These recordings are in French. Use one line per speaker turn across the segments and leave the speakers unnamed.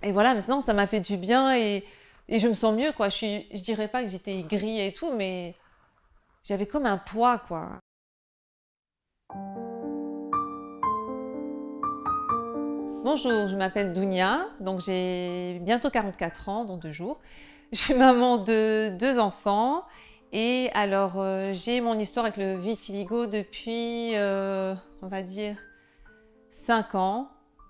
Et voilà, maintenant, ça m'a fait du bien et je me sens mieux, quoi. Je dirais pas que j'étais aigrie et tout, mais j'avais comme un poids, quoi. Bonjour, je m'appelle Dounia, donc j'ai bientôt 44 ans, dans 2 jours. Je suis maman de 2 enfants et alors j'ai mon histoire avec le vitiligo depuis, on va dire, 5 ans.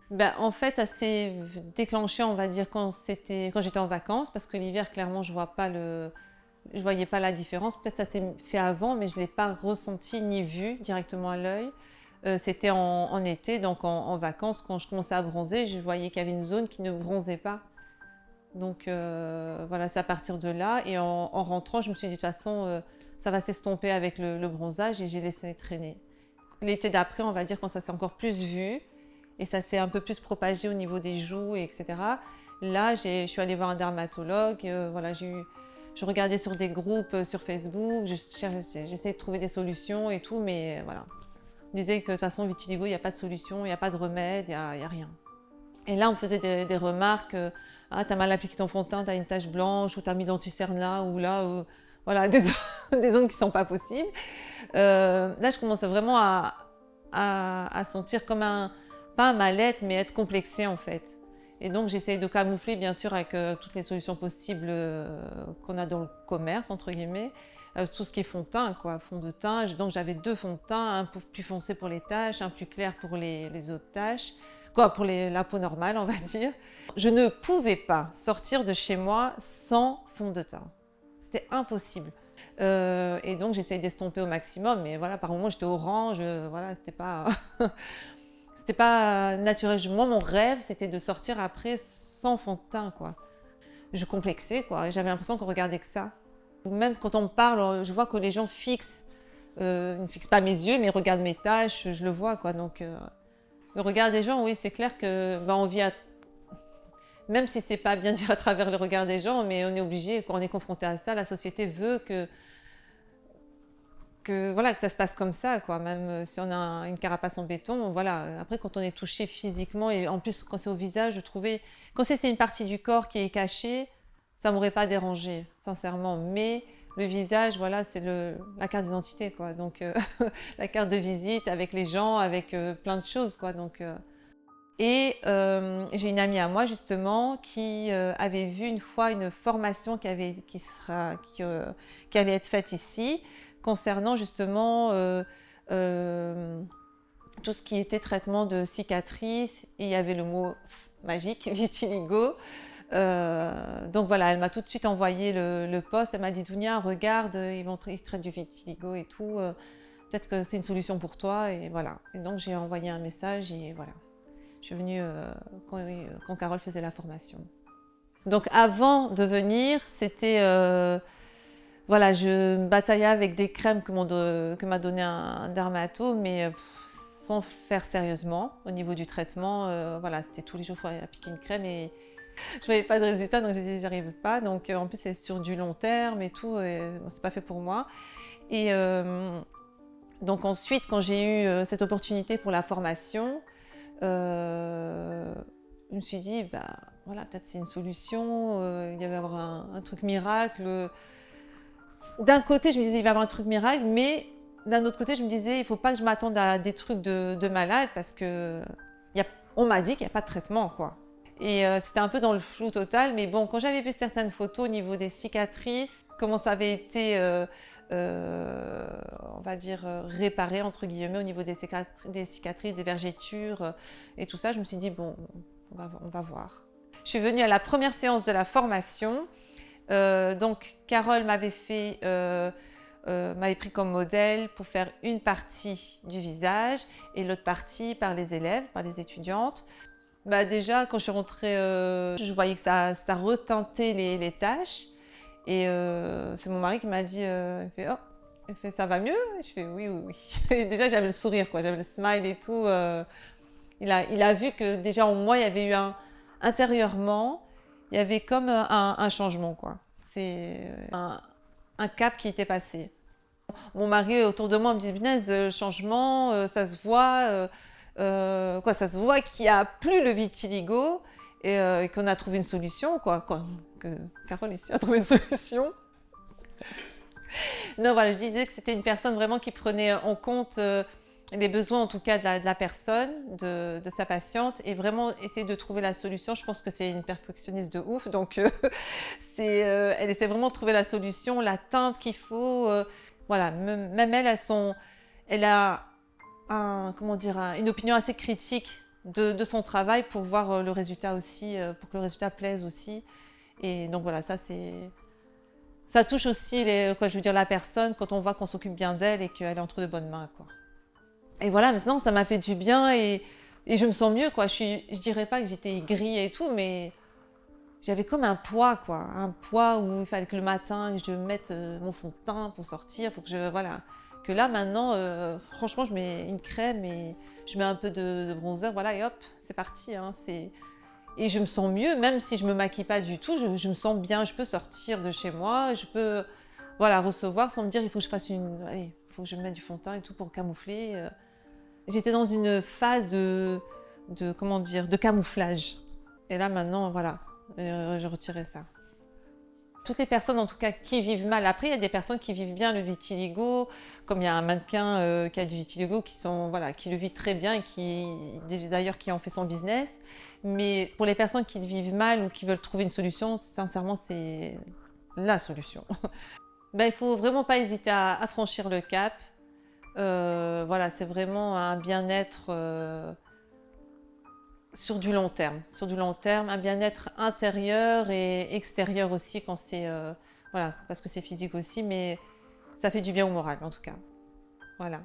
Ben, en fait, ça s'est déclenché, on va dire, quand j'étais en vacances, parce que l'hiver, clairement, je voyais pas la différence. Peut-être ça s'est fait avant, mais je l'ai pas ressenti ni vu directement à l'œil. C'était en été, donc en vacances, quand je commençais à bronzer, je voyais qu'il y avait une zone qui ne bronzait pas. Donc voilà, c'est à partir de là. Et en rentrant, je me suis dit, de toute façon, ça va s'estomper avec le bronzage et j'ai laissé traîner. L'été d'après, on va dire, quand ça s'est encore plus vu et ça s'est un peu plus propagé au niveau des joues, etc. Là, je suis allée voir un dermatologue. Voilà, je regardais sur des groupes sur Facebook, j'essayais de trouver des solutions et tout, mais voilà. On me disait que de toute façon, vitiligo, il n'y a pas de solution, il n'y a pas de remède, il y a rien. Et là, on me faisait des remarques. Ah, t'as mal appliqué ton fond de teint, t'as une tache blanche, ou t'as mis l'anticerne là, ou là, ou... Voilà, des zones qui ne sont pas possibles. Là, je commençais vraiment à sentir comme pas un mal-être, mais être complexée en fait. Et donc, j'essayais de camoufler, bien sûr, avec toutes les solutions possibles qu'on a dans le commerce, entre guillemets. Tout ce qui est fond de teint, quoi, fond de teint. Donc, j'avais 2 fonds de teint, un plus foncé pour les taches, un plus clair pour les autres taches, quoi, pour la peau normale, on va dire. Je ne pouvais pas sortir de chez moi sans fond de teint. C'était impossible. Et donc j'essayais d'estomper au maximum, mais voilà, par moments j'étais orange, voilà, c'était pas naturel. Moi, mon rêve, c'était de sortir après sans fond de teint, quoi. Je complexais, quoi, et j'avais l'impression qu'on regardait que ça. Ou même quand on me parle, je vois que les gens ils ne fixent pas mes yeux, mais ils regardent mes taches, je le vois, quoi. Donc le regard des gens, oui, c'est clair que on vit même si c'est pas bien dire à travers le regard des gens, mais on est obligé, quand on est confronté à ça, la société veut voilà, que ça se passe comme ça, quoi. Même si on a une carapace en béton, voilà. Après, quand on est touché physiquement, et en plus, quand c'est au visage, je trouvais... Quand c'est une partie du corps qui est cachée, ça m'aurait pas dérangé, sincèrement. Mais le visage, voilà, c'est la carte d'identité, quoi. Donc, la carte de visite avec les gens, avec plein de choses, quoi. Donc... Et j'ai une amie à moi justement qui avait vu une fois une formation qui allait être faite ici concernant justement tout ce qui était traitement de cicatrices et il y avait le mot magique, vitiligo. Donc voilà, elle m'a tout de suite envoyé le post, elle m'a dit Dounia, regarde, ils traitent du vitiligo et tout, peut-être que c'est une solution pour toi et voilà. Et donc j'ai envoyé un message et voilà. Je suis venue quand Carole faisait la formation. Donc avant de venir, c'était... voilà, je me bataillais avec des crèmes que m'a donné un dermato, mais sans faire sérieusement au niveau du traitement. Voilà, c'était tous les jours, il fallait appliquer une crème et je voyais pas de résultat, donc j'ai dit j'arrive pas. Donc en plus c'est sur du long terme et tout, c'est pas fait pour moi. Et donc ensuite, quand j'ai eu cette opportunité pour la formation, je me suis dit, bah, voilà, peut-être c'est une solution, il va y avoir un truc miracle. D'un côté, je me disais, il va y avoir un truc miracle, mais d'un autre côté, je me disais, il ne faut pas que je m'attende à des trucs de malade parce que on m'a dit qu'il n'y a pas de traitement, quoi. Et c'était un peu dans le flou total, mais bon, quand j'avais vu certaines photos au niveau des cicatrices, comment ça avait été, on va dire, réparé, entre guillemets, au niveau des cicatrices, des vergetures et tout ça, je me suis dit, bon, on va voir. Je suis venue à la première séance de la formation. Donc, Carole m'avait pris comme modèle pour faire une partie du visage et l'autre partie par les élèves, par les étudiantes. Bah déjà, quand je suis rentrée, je voyais que ça retintait les taches. Et c'est mon mari qui m'a dit, il fait, ça va mieux? Je fais oui, oui, oui. Et déjà, j'avais le sourire, quoi, j'avais le smile et tout. Il a vu que déjà en moi, il y avait eu intérieurement, il y avait comme un changement, quoi. C'est un cap qui était passé. Mon mari autour de moi me dit, punaise, changement, ça se voit. Quoi, ça se voit qu'il n'y a plus le vitiligo et qu'on a trouvé une solution, quoi. Que Carole ici a trouvé une solution. Non, voilà, je disais que c'était une personne vraiment qui prenait en compte les besoins, en tout cas, de la personne, de sa patiente, et vraiment essayer de trouver la solution. Je pense que c'est une perfectionniste de ouf, donc elle essaie vraiment de trouver la solution, la teinte qu'il faut. Voilà, même elle, elle a comment dire, une opinion assez critique de son travail pour voir le résultat aussi, pour que le résultat plaise aussi. Et donc voilà, ça touche aussi quoi, je veux dire, la personne quand on voit qu'on s'occupe bien d'elle et qu'elle est entre de bonnes mains, quoi. Et voilà, maintenant ça m'a fait du bien et je me sens mieux, quoi. Je dirais pas que j'étais aigrie et tout, mais j'avais comme un poids, quoi. Un poids où il fallait que le matin je mette mon fond de teint pour sortir, faut que voilà. Que là maintenant, franchement, je mets une crème et je mets un peu de bronzer, voilà, et hop, c'est parti, hein, Et je me sens mieux, même si je me maquille pas du tout, je me sens bien, je peux sortir de chez moi, je peux, voilà, recevoir sans me dire il faut que je fasse allez, il faut que je me mette du fond de teint et tout pour camoufler. J'étais dans une phase comment dire, de camouflage. Et là maintenant, voilà, j'ai retiré ça. Toutes les personnes, en tout cas, qui vivent mal. Après, il y a des personnes qui vivent bien le vitiligo, comme il y a un mannequin qui a du vitiligo, voilà, qui le vit très bien et d'ailleurs, qui en fait son business. Mais pour les personnes qui le vivent mal ou qui veulent trouver une solution, sincèrement, c'est la solution. Ben, il ne faut vraiment pas hésiter à franchir le cap. Voilà, c'est vraiment un bien-être sur du long terme, un bien-être intérieur et extérieur aussi quand c'est, voilà, parce que c'est physique aussi, mais ça fait du bien au moral en tout cas. Voilà.